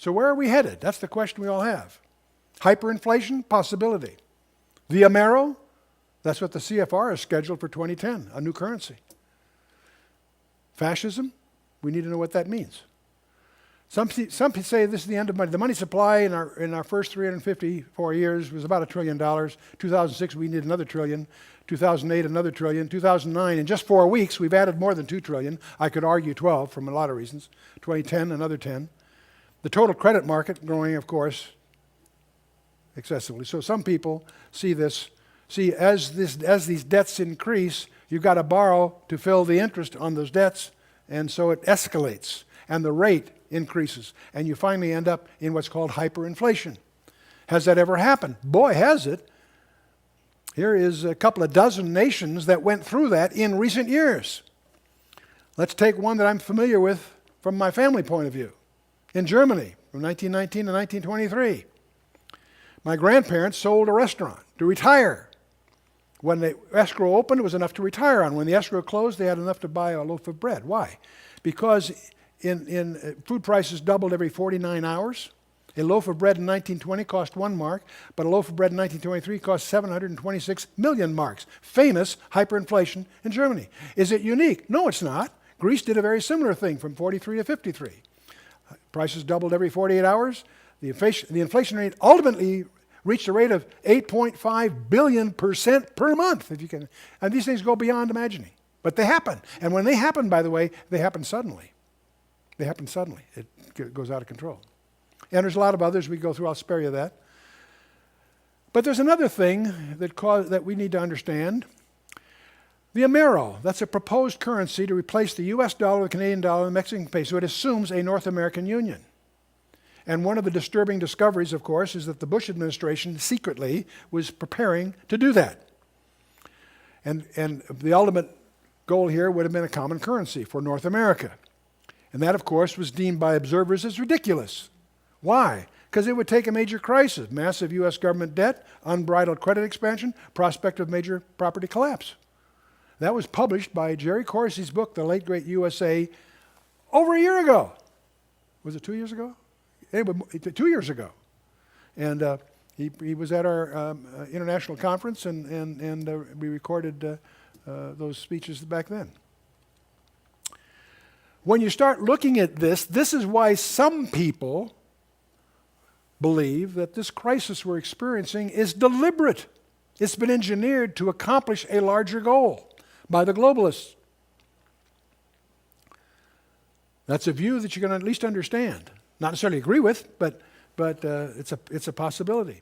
So where are we headed? That's the question we all have. Hyperinflation, possibility. The Amero, that's what the CFR is scheduled for 2010, a new currency. Fascism, we need to know what that means. Some people say this is the end of money. The money supply in our first 354 years was about $1 trillion. 2006, we needed another trillion. 2008, another trillion. 2009, in just 4 weeks, we've added more than 2 trillion. I could argue 12 from a lot of reasons. 2010, another 10. The total credit market growing, of course, excessively. So some people see as these debts increase, you've got to borrow to fill the interest on those debts, and so it escalates, and the rate increases, and you finally end up in what's called hyperinflation. Has that ever happened? Boy, has it. Here is a couple of dozen nations that went through that in recent years. Let's take one that I'm familiar with from my family point of view. In Germany, from 1919 to 1923, my grandparents sold a restaurant to retire. When the escrow opened, it was enough to retire on. When the escrow closed, they had enough to buy a loaf of bread. Why? Because in food prices doubled every 49 hours. A loaf of bread in 1920 cost 1 mark, but a loaf of bread in 1923 cost 726 million marks. Famous hyperinflation in Germany. Is it unique? No, it's not. Greece did a very similar thing from 43 to 53. Prices doubled every 48 hours. The inflation rate ultimately reached a rate of 8.5 billion% per month, if you can. And these things go beyond imagining. But they happen. And when they happen, by the way, they happen suddenly. They happen suddenly. It goes out of control. And there's a lot of others we go through. I'll spare you that. But there's another thing that we need to understand. The Amero, that's a proposed currency to replace the US dollar, the Canadian dollar, and the Mexican peso. It assumes a North American Union. And one of the disturbing discoveries, of course, is that the Bush administration secretly was preparing to do that. And the ultimate goal here would have been a common currency for North America. And that, of course, was deemed by observers as ridiculous. Why? Because it would take a major crisis, massive U.S. government debt, unbridled credit expansion, prospect of major property collapse. That was published by Jerry Corsi's book, The Late Great USA, over a year ago. Was it 2 years ago? Anyway, 2 years ago. And he was at our international conference, and we recorded those speeches back then. When you start looking at this is why some people believe that this crisis we're experiencing is deliberate. It's been engineered to accomplish a larger goal by the globalists. That's a view that you're going to at least understand. Not necessarily agree with, but it's a possibility.